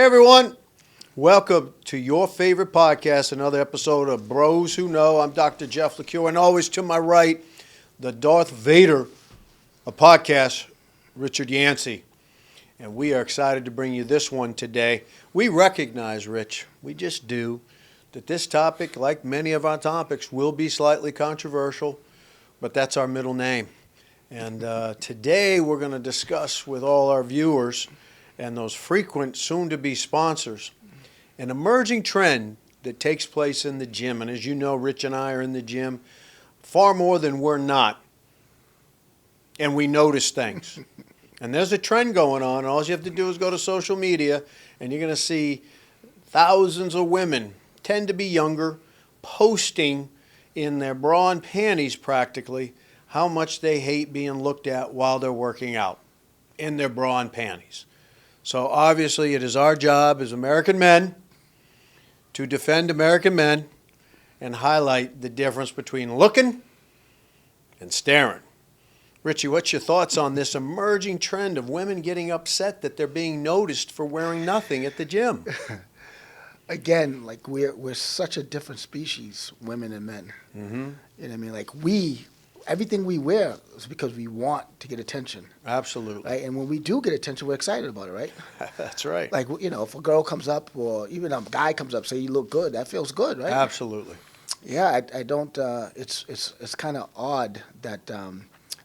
Hey everyone, welcome to your favorite podcast, another episode of Bros Who Know. I'm Dr. Jeff LeCure, and always to my right, the Darth Vader of podcasts, Richard Yancey. And we are excited to bring you this one today. We recognize, Rich, we just do, that this topic, like many of our topics, will be slightly controversial, but that's our middle name. And today we're going to discuss with all our viewers and those frequent soon-to-be sponsors an emerging trend that takes place in the gym. And as you know, Rich and I are in the gym far more than we're not. And we notice things. And there's a trend going on. All you have to do is go to social media, and you're going to see thousands of women, tend to be younger, posting in their bra and panties practically how much they hate being looked at while they're working out in their bra and panties. So obviously it is our job as American men to defend American men and highlight the difference between looking and staring. Richie, what's your thoughts on this emerging trend of women getting upset that they're being noticed for wearing nothing at the gym? Again, like we're such a different species, women and men. Mm-hmm. You know what I mean? Like everything we wear is because we want to get attention. Absolutely. Right? And when we do get attention, we're excited about it, right? That's right. Like, you know, if a girl comes up or even a guy comes up, say you look good, that feels good, right? Absolutely. Yeah, I don't, it's kind of odd that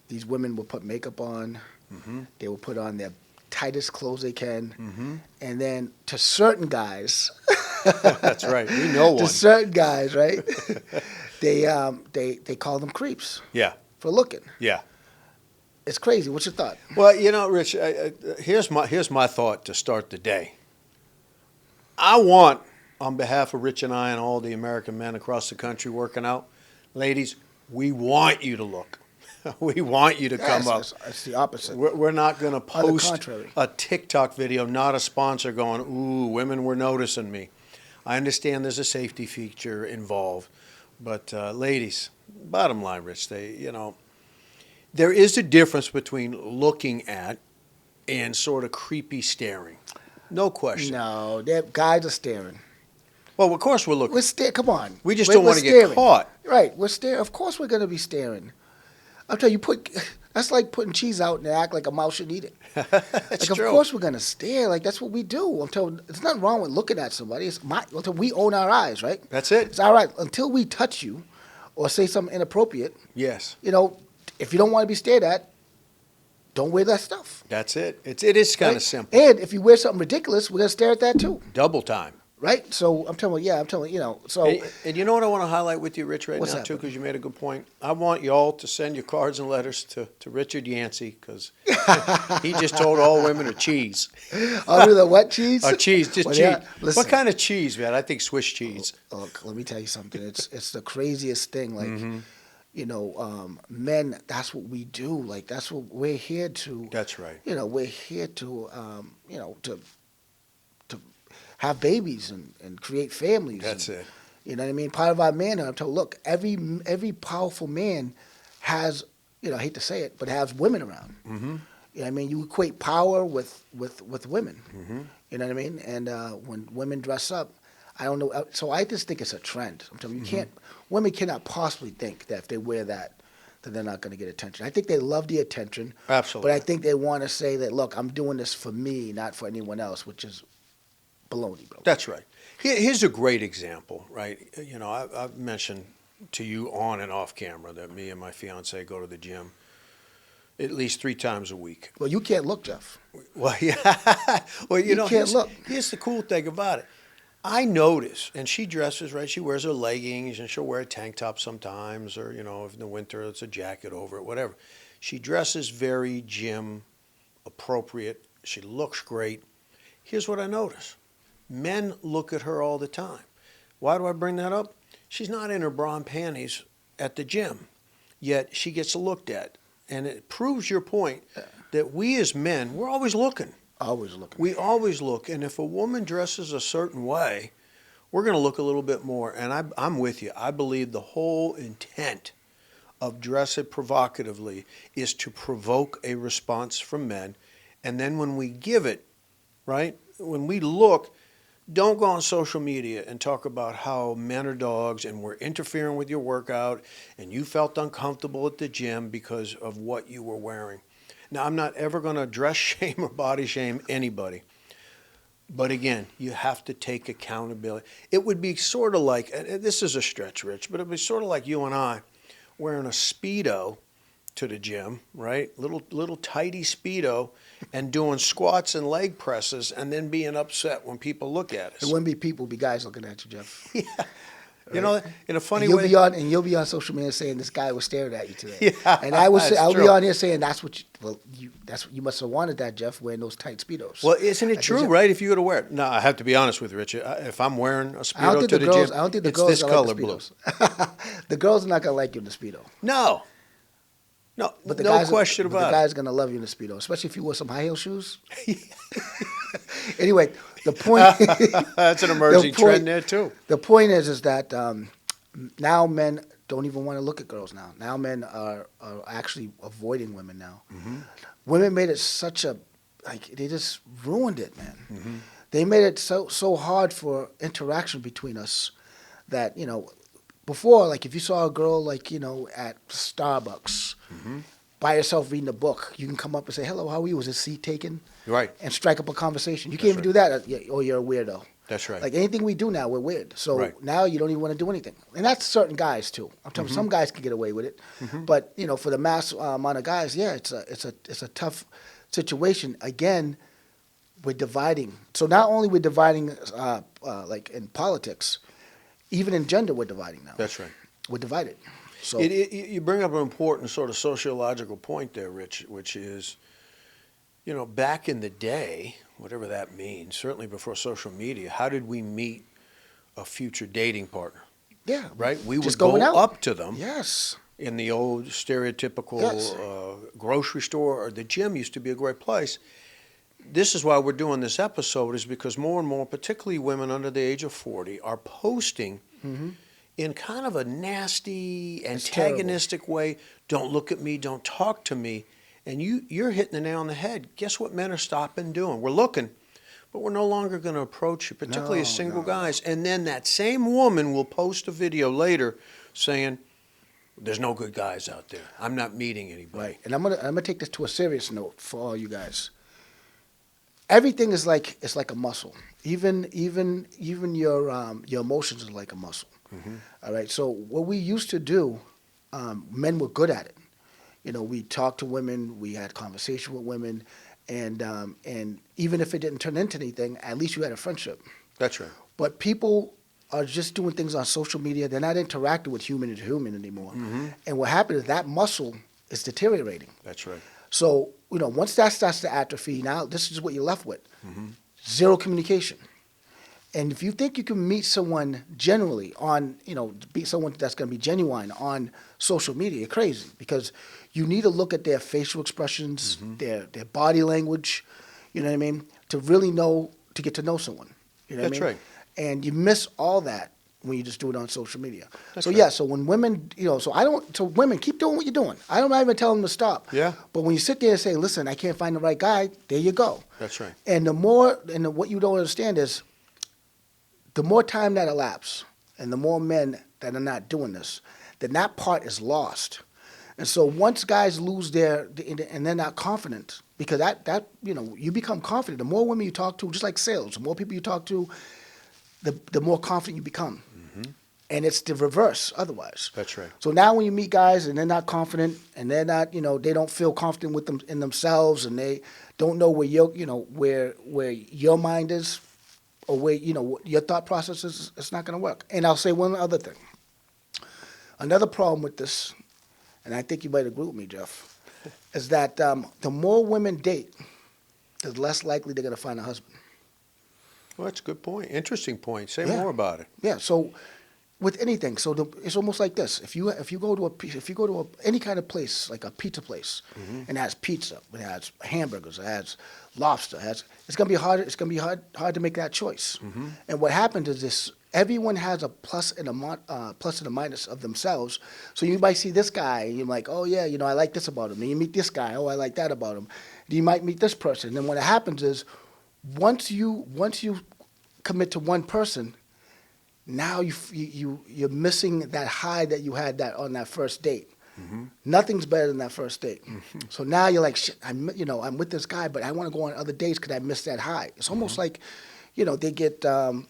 these women will put makeup on. Mm-hmm. They will put on their tightest clothes they can. Mm-hmm. And then to certain guys, That's right. We know one. to certain guys, right? They call them creeps Yeah. for looking. Yeah. It's crazy. What's your thought? Well, you know, Rich, here's my thought to start the day. I want, on behalf of Rich and I and all the American men across the country working out, ladies, we want you to look. We want you to come up. It's the opposite. We're not going to On the post contrary. a TikTok video, not a sponsor, going, ooh, women were noticing me. I understand there's a safety feature involved. But ladies, bottom line, Rich, there is a difference between looking at and sort of creepy staring. No question. No, guys are staring. Well, of course we're looking. We're staring. Come on. We just We're- don't want to we're get staring. caught. Right. We're staring. Of course we're going to be staring. I'm telling you, that's like putting cheese out and act like a mouse should eat it. That's Like, true. of course we're going to stare. Like, that's what we do. Until there's nothing wrong with looking at somebody. Until we own our eyes, right? That's it. It's all right. Until we touch you or say something inappropriate, Yes, you know, if you don't want to be stared at, don't wear that stuff. that's it. It is kind right? of simple. And if you wear something ridiculous, we're going to stare at that too. Double time. Right? So I'm telling you, you know, so And you know what I want to highlight with you, Rich, right What's now, that, too, buddy? because you made a good point. I want you all to send your cards and letters to Richard Yancey, because he just told all women to cheese. I'll do the wet cheese. Or cheese, just Well, cheese. yeah, listen. What kind of cheese, man? I think Swiss cheese. Look, let me tell you something. It's the craziest thing. Like, Mm-hmm. you know, men. That's what we do. Like, that's what we're here to. That's right. You know, we're here to, you know, to have babies and create families. That's and, it. You know what I mean? Part of our manhood. I'm told, look, every powerful man has, you know, I hate to say it, but has women around. Mm-hmm. You know what I mean? You equate power with women. Mm-hmm. You know what I mean? And when women dress up, I don't know. So I just think it's a trend. I'm telling you, women cannot possibly think that if they wear that they're not going to get attention. I think they love the attention. Absolutely. But I think they want to say that, look, I'm doing this for me, not for anyone else, which is baloney, bro. That's right. Here's a great example, right? You know, I've mentioned to you on and off camera that me and my fiance go to the gym at least 3 times a week. Well, you can't look, Jeff. Well, yeah. Well, you know, can't look. Here's the cool thing about it. I notice, and she dresses, right? She wears her leggings, and she'll wear a tank top sometimes, or, you know, if in the winter it's a jacket over it, whatever. She dresses very gym appropriate. She looks great. Here's what I notice. Men look at her all the time. Why do I bring that up? She's not in her bra and panties at the gym, yet she gets looked at. And it proves your point that we as men, we're always looking. Always looking. We always look, and if a woman dresses a certain way, we're going to look a little bit more. And I'm with you. I believe the whole intent of dress it provocatively is to provoke a response from men. And then when we give it, right, when we look, don't go on social media and talk about how men are dogs and we're interfering with your workout and you felt uncomfortable at the gym because of what you were wearing. Now, I'm not ever going to dress shame or body shame anybody. But again, you have to take accountability. It would be sort of like, and this is a stretch, Rich, but it would be sort of like you and I wearing a Speedo to the gym, right? Little tighty Speedo, and doing squats and leg presses, and then being upset when people look at us. It wouldn't be people, it'd be guys looking at you, Jeff. Yeah. You know, in a funny and way. You'll be on social media saying this guy was staring at you today. Yeah, and I'll be true. on here saying you must have wanted that, Jeff, wearing those tight Speedos. Well, isn't it true, right? If you go to wear it. No, I have to be honest with you, Rich. If I'm wearing a Speedo to the gym, I don't think the it's girls this are color like the blue. Speedos. The girls are not gonna like you in the Speedo. No, But the no guys, question but about the it. guy's gonna love you in the Speedo, especially if you wear some high heel shoes. Anyway, the point. That's an emerging trend there too. The point is that now men don't even want to look at girls now. Now men are actually avoiding women now. Mm-hmm. Women made it they just ruined it, man. Mm-hmm. They made it so hard for interaction between us that, before, like if you saw a girl at Starbucks Mm-hmm. by herself reading a book, you can come up and say, "Hello, how are you? Was this seat taken?" Right. And strike up a conversation. You can't even do that, or you're a weirdo. That's right. Like anything we do now, we're weird. So Right. now you don't even want to do anything. And that's certain guys too. I'm telling you, some guys can get away with it, but for the mass amount of guys, yeah, it's a tough situation. Again, we're dividing. So not only we're dividing, like in politics, even in gender, we're dividing now. That's right. We're divided. So You bring up an important sort of sociological point there, Rich, which is, back in the day, whatever that means, certainly before social media, how did we meet a future dating partner? yeah, Right? We just would go going out. up to them Yes. in the old stereotypical Yes. grocery store, or the gym used to be a great place. This is why we're doing this episode, is because more and more, particularly women under the age of 40, are posting in kind of a nasty, antagonistic way. Don't look at me, don't talk to me. And you're hitting the nail on the head. Guess what men are stopping doing? We're looking, but we're no longer going to approach you, particularly as single guys. And then that same woman will post a video later saying, there's no good guys out there. I'm not meeting anybody. Right. And I'm gonna take this to a serious note for all you guys. Everything is like a muscle. Even your emotions are like a muscle. All right. So what we used to do, men were good at it. We talked to women, we had conversation with women, and even if it didn't turn into anything, at least you had a friendship. That's right. But people are just doing things on social media. They're not interacting with human to human anymore. And what happens is that muscle is deteriorating. That's right. So, once that starts to atrophy, now this is what you're left with. Zero communication. And if you think you can meet someone genuinely be someone that's going to be genuine on social media, you're crazy, because you need to look at their facial expressions, their body language, you know what I mean, to really to get to know someone. You know what I That's mean? right. And you miss all that when you just do it on social media. That's so right. yeah, so when women, so women keep doing what you're doing. I don't even tell them to stop. Yeah. But when you sit there and say, listen, I can't find the right guy, there you go. That's right. And what you don't understand is, the more time that elapses, and the more men that are not doing this, then that part is lost. And so once guys lose and they're not confident, because you become confident. The more women you talk to, just like sales, the more people you talk to, the more confident you become. And it's the reverse otherwise. That's right. So now when you meet guys and they're not confident, and they're not, they don't feel confident with them in themselves, and they don't know where where your mind is, or where your thought process is, it's not going to work. And I'll say one other thing. Another problem with this, and I think you might agree with me, Jeff, is that the more women date, the less likely they're going to find a husband. Well, that's a good point. Interesting point. Say Yeah. more about it. Yeah. So with anything, it's almost like this. If you go to any kind of place, like a pizza place, and it has pizza, it has hamburgers, it has lobster, it's gonna be hard. It's gonna be hard to make that choice. And what happens is this: everyone has a plus and a minus of themselves. So you might see this guy, and you're like, oh yeah, I like this about him. And you meet this guy, oh I like that about him. You might meet this person. And what happens is, once you commit to one person, now you're missing that high that you had that on that first date. Nothing's better than that first date. So now you're like, shit, I'm with this guy, but I want to go on other dates because I missed that high. It's almost like, they get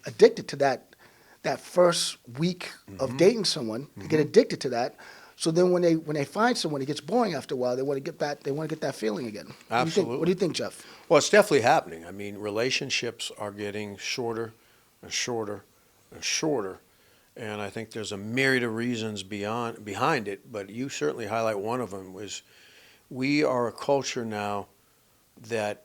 addicted to that first week of dating someone. They get addicted to that. So then when they find someone, it gets boring after a while. They want to get back. They want to get that feeling again. Absolutely. What do you think, Jeff? Well, it's definitely happening. I mean, relationships are getting shorter and shorter and shorter. And I think there's a myriad of reasons behind it, but you certainly highlight one of them. Was we are a culture now that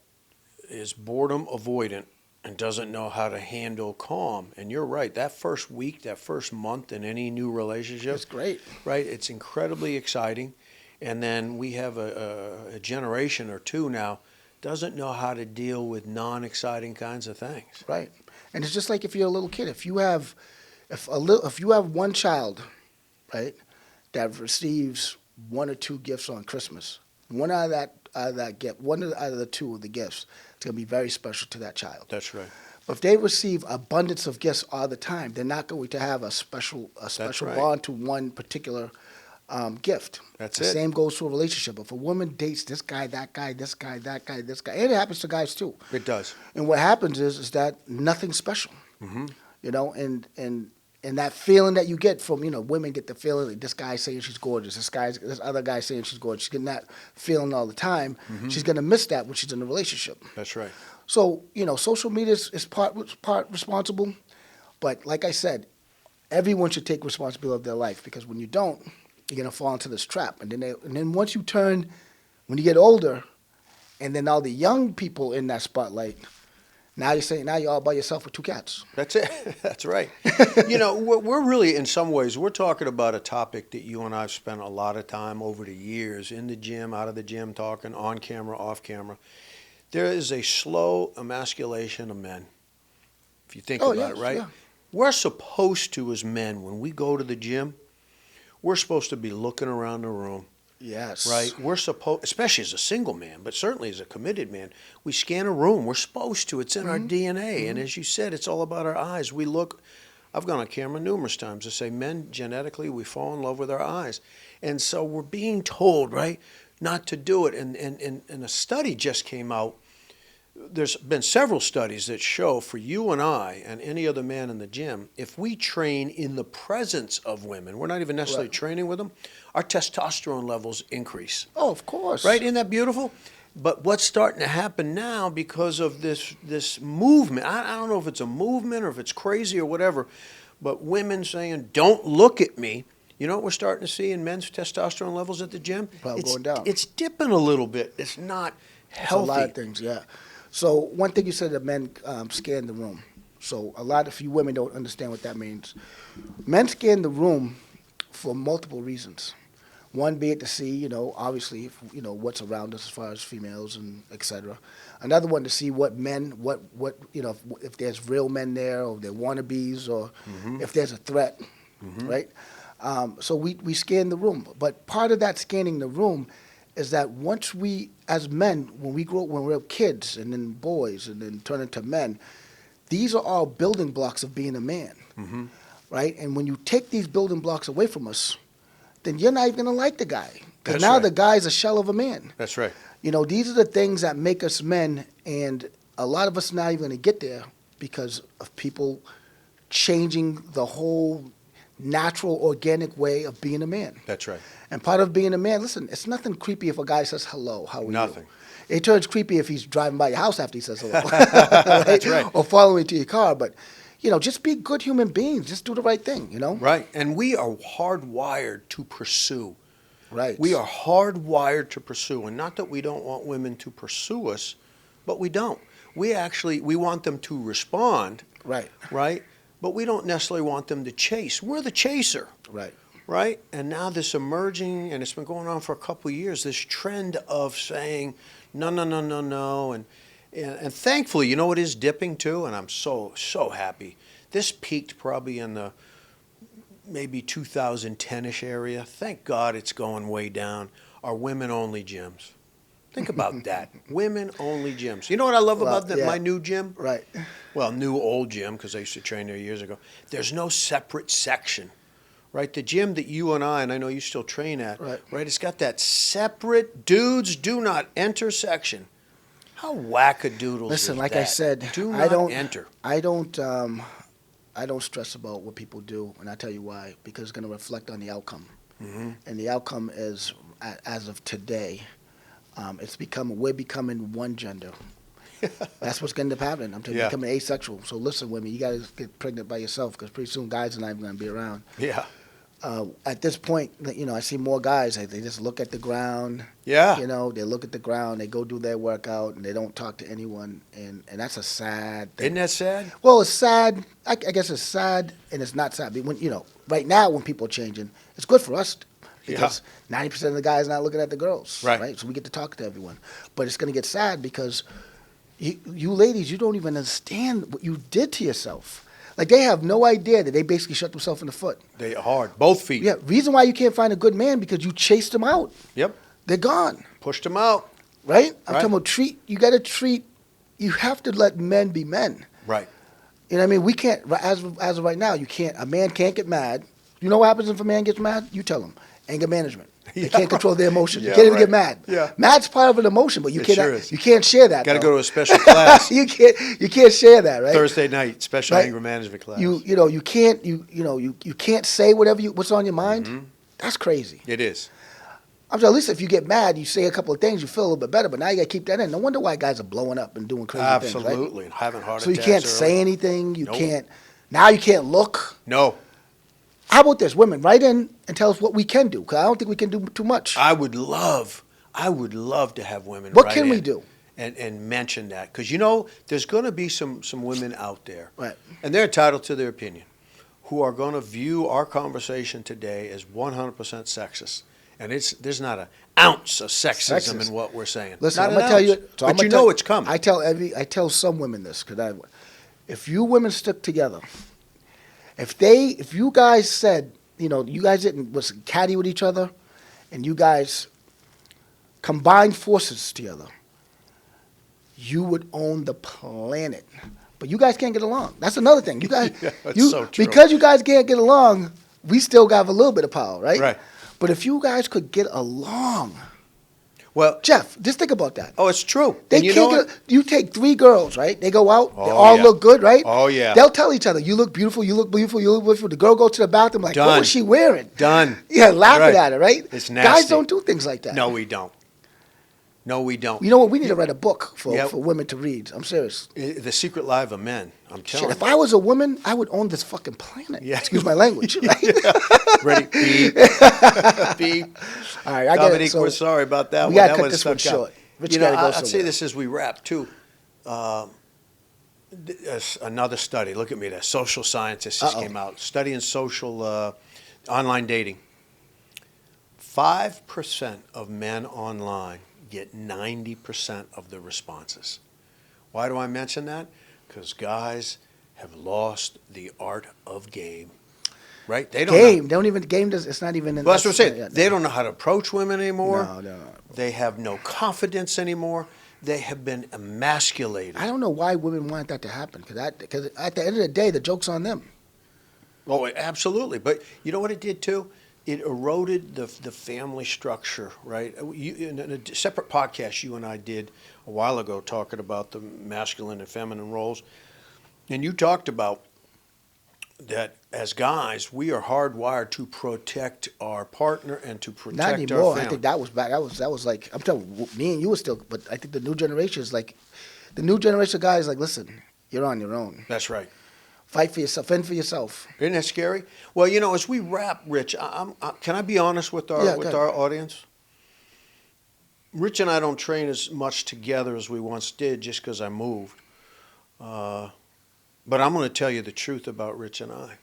is boredom avoidant and doesn't know how to handle calm. And you're right, that first week, that first month in any new relationship, It's great. right? It's incredibly exciting. And then we have a generation or two now doesn't know how to deal with non-exciting kinds of things. Right. And it's just like if you're a little kid. If you have one child, right, that receives one or two gifts on Christmas, one out of that gift, one out of the two of the gifts, it's gonna be very special to that child. That's right. But if they receive abundance of gifts all the time, they're not going to have a special right. bond to one particular gift. That's the it. same goes to a relationship. If a woman dates this guy, that guy, this guy, that guy, this guy, and it happens to guys too. It does. And what happens is that nothing's special. Mm-hmm. And that feeling that you get from, women get the feeling like this guy saying she's gorgeous, this other guy saying she's gorgeous. She's getting that feeling all the time. She's going to miss that when she's in a relationship. That's right. So, social media is part responsible. But like I said, everyone should take responsibility of their life, because when you don't, you're going to fall into this trap. And then once you when you get older, and then all the young people in that spotlight, now you're all by yourself with two cats. That's it. That's right. We're really, in some ways, we're talking about a topic that you and I have spent a lot of time over the years in the gym, out of the gym, talking on camera, off camera. There is a slow emasculation of men, if you think about it, right? Yeah. We're supposed to, as men, when we go to the gym, we're supposed to be looking around the room. Yes. Right? We're supposed, especially as a single man, but certainly as a committed man, we scan a room. We're supposed to. It's in our DNA. And as you said, it's all about our eyes. We look, I've gone on camera numerous times to say men, genetically, we fall in love with our eyes. And so we're being told, right, not to do it. And a study just came out. There's been several studies that show for you and I and any other man in the gym, if we train in the presence of women, we're not even necessarily training with them, our testosterone levels increase. Oh, of course. Right? Isn't that beautiful? But what's starting to happen now because of this movement, I don't know if it's a movement or if it's crazy or whatever, but women saying, don't look at me. You know what we're starting to see in men's testosterone levels at the gym? Probably going down. It's dipping a little bit. It's not healthy. It's a lot of things, yeah. So one thing you said that men scan the room. So a lot of you women don't understand what that means. Men scan the room for multiple reasons. One, be it to see, obviously, what's around us as far as females and et cetera. Another one, to see what men, if there's real men there, or they're wannabes, or if there's a threat, right? So we scan the room. But part of that scanning the room is that once we, as men, when we're kids and then boys and then turn into men, these are all building blocks of being a man, right? And when you take these building blocks away from us, then you're not even going to like the guy. Because That's now right. the guy's a shell of a man. That's right. These are the things that make us men, and a lot of us are not even going to get there because of people changing the whole natural, organic way of being a man. That's right. And part of being a man, listen, it's nothing creepy if a guy says hello, how are you? Nothing. It turns creepy if he's driving by your house after he says hello. Right? That's right. Or following you to your car. But, just be good human beings. Just do the right thing, Right. And we are hardwired to pursue. Right. We are hardwired to pursue. And not that we don't want women to pursue us, but we don't. We want them to respond. Right. Right? But we don't necessarily want them to chase. We're the chaser. Right. Right? And now this emerging, and it's been going on for a couple of years, this trend of saying, no. And thankfully, it is dipping too, and I'm so happy. This peaked probably in the maybe 2010-ish area. Thank God it's going way down. Are women-only gyms. Think about that. Women-only gyms. You know what I love Well, about yeah. my new gym? Right. Well, new old gym, because I used to train there years ago. There's no separate section, right? The gym that you and I know you still train at, Right. It's got that separate dudes do not enter section. How wackadoodles Listen, is like that? I said, do I not don't enter. I don't stress about what people do, and I'll tell you why. Because it's going to reflect on the outcome, and the outcome is, as of today, we're becoming one gender. That's what's going to happen. I'm telling you, Yeah. becoming asexual. So listen, women, you got to get pregnant by yourself, because pretty soon guys are not even going to be around. Yeah. At this point, I see more guys. They just look at the ground. Yeah. They look at the ground. They go do their workout, and they don't talk to anyone. And that's a sad thing. Isn't that sad? Well, it's sad. I guess it's sad, and it's not sad. But right now, when people are changing, it's good for us because 90% of the guys not looking at the girls. Right. So we get to talk to everyone. But it's going to get sad because you ladies, you don't even understand what you did to yourself. Like, they have no idea that they basically shot themselves in the foot. They are hard. Both feet. Yeah, reason why you can't find a good man, because you chased them out. Yep. They're gone, Pushed them out. right? I'm Right. talking about you have to let men be men. Right. You know what I mean? We can't, as of right now, a man can't get mad. You know what happens if a man gets mad? You tell him. Anger management. They Yeah, can't control their emotions. Yeah, You can't even right. get mad. Yeah. Mad's part of an emotion, but It sure is. you can't share that. Got to though. go to a special class. you can't share that, right? Thursday night, special Right. anger management class. You can't say what's on your mind. Mm-hmm. That's crazy. It is. I'm saying, at least if you get mad, you say a couple of things, you feel a little bit better. But now you got to keep that in. No wonder why guys are blowing up and doing crazy things, right? Absolutely. And having heart So you attacks can't early. say anything. You Nope. can't. Now you can't look. No. How about this, women? Write in and tell us what we can do, because I don't think we can do too much. I would love to have women. What write can we in do? And mention that, because there's going to be some women out there, Right. and they're entitled to their opinion, who are going to view our conversation today as 100% sexist, and there's not an ounce of sexism Sexist. in what we're saying. Listen, Not I'm an gonna tell you. ounce. So I'm but gonna tell- it's coming. I tell some women this, because if you women stick together, if you guys said, you guys was catty with each other, and you guys combined forces together, you would own the planet. But you guys can't get along. That's another thing. You guys, Yeah, that's so true. because you guys can't get along, we still got a little bit of power, right? Right. But if you guys could get along, Well, Jeff, just think about that. oh, it's true. They And you can't know get. what? You take 3 girls, right? They go out. They Oh, all yeah. look good, right? Oh, yeah. They'll tell each other, "You look beautiful. You look beautiful. You look beautiful." The girl goes to the bathroom like, "What Done. was she wearing?" Done. Yeah, laughing Right. at her, right? It's Guys nasty. don't do things like that. No, we don't. No, we don't. You know what? We need to write a book for Yeah. women to read. I'm serious. The secret life of men. I'm telling Shit, if you. I was a woman, I would own this fucking planet. Yeah. Excuse my language. Right? Ready? Beep. Beep. All right, I get Dominique, it. So we're sorry about that we one. gotta That cut one this one stuck out. short. Rich gotta go I'd say somewhere. this as we wrap, too. Another study. Look at me there. Social scientists just Uh-oh. came out. Studying social online dating. 5% of men online get 90% of the responses. Why do I mention that? Because guys have lost the art of game. Right? They don't know. Game. They don't even game does. It's not even in. Well, that's what I'm saying. yeah, They don't know how to approach women anymore. No. They have no confidence anymore. They have been emasculated. I don't know why women want that to happen. Because at the end of the day, the joke's on them. Oh, absolutely. But you know what it did too? It eroded the family structure, right? In a separate podcast you and I did a while ago talking about the masculine and feminine roles. And you talked about that as guys, we are hardwired to protect our partner and to protect Not our anymore. family. I think that was back. That was like, I'm telling you, me and you were still. But I think the new generation is like, the new generation of guys like, listen, you're on your own. That's right. Fight for yourself. Fend for yourself. Isn't that scary? Well, as we wrap, Rich, can I be honest with our Yeah, go ahead. audience? Rich and I don't train as much together as we once did, just because I moved. But I'm going to tell you the truth about Rich and I.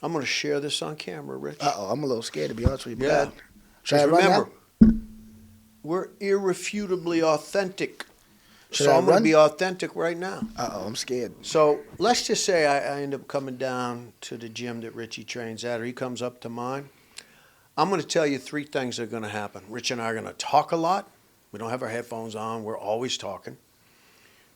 I'm going to share this on camera, Rich. I'm a little scared, to be honest with you. Yeah. But should I 'Cause run remember, now? we're irrefutably authentic. Should So I I'm going run? to be authentic right now. I'm scared. So let's just say I end up coming down to the gym that Richie trains at, or he comes up to mine. I'm going to tell you 3 things that are going to happen. Rich and I are going to talk a lot. We don't have our headphones on. We're always talking.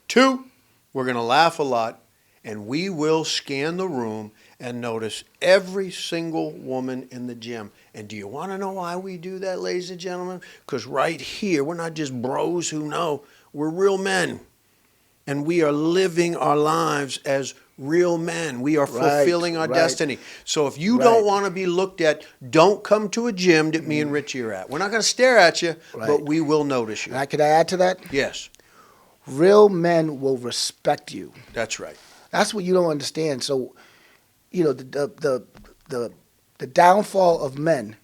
2, we're going to laugh a lot, and we will scan the room and notice every single woman in the gym. And do you want to know why we do that, ladies and gentlemen? Because right here, we're not just bros who know. We're real men. And we are living our lives as real men. We are fulfilling our destiny. So if you don't want to be looked at, don't come to a gym that me and Richie are at. We're not going to stare at you, but we will notice you. And could I add to that? Yes. Real men will respect you. That's right. That's what you don't understand. So, you know, the downfall of men,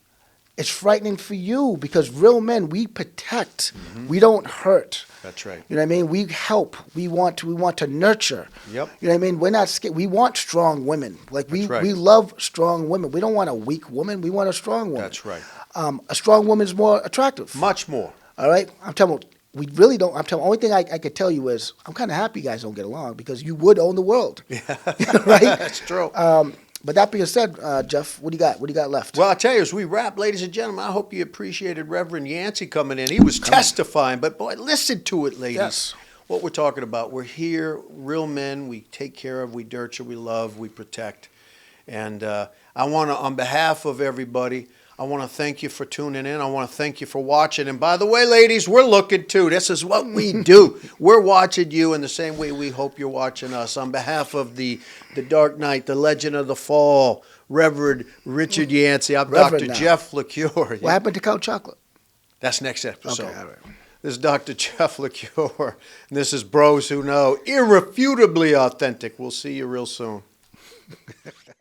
it's frightening for you because real men, we protect. We don't hurt. That's right. You know what I mean? We help. We want to nurture. Yep. You know what I mean? We're not scared. We want strong women. Like we love strong women. We don't want a weak woman. We want a strong woman. That's right. A strong woman is more attractive. Much more. All right? I'm telling you, we really don't. I'm telling you, only thing I could tell you is I'm kind of happy you guys don't get along because you would own the world. Yeah. Right? That's true. But that being said, Jeff, what do you got? What do you got left? Well, I'll tell you, as we wrap, ladies and gentlemen, I hope you appreciated Reverend Yancey coming in. He was testifying, but boy, listen to it, ladies. Yes. What we're talking about. We're here, real men. We take care of, we nurture, we love, we protect. And I want to, on behalf of everybody, I want to thank you for tuning in. I want to thank you for watching. And by the way, ladies, we're looking too. This is what we do. We're watching you in the same way we hope you're watching us. On behalf of the Dark Knight, the Legend of the Fall, Reverend Richard Yancey, I'm Reverend Dr. now. Jeff LaCure. What happened to Count Chocolate? That's next episode. Okay, all right. This is Dr. Jeff LaCure, and this is Bros Who Know, irrefutably authentic. We'll see you real soon.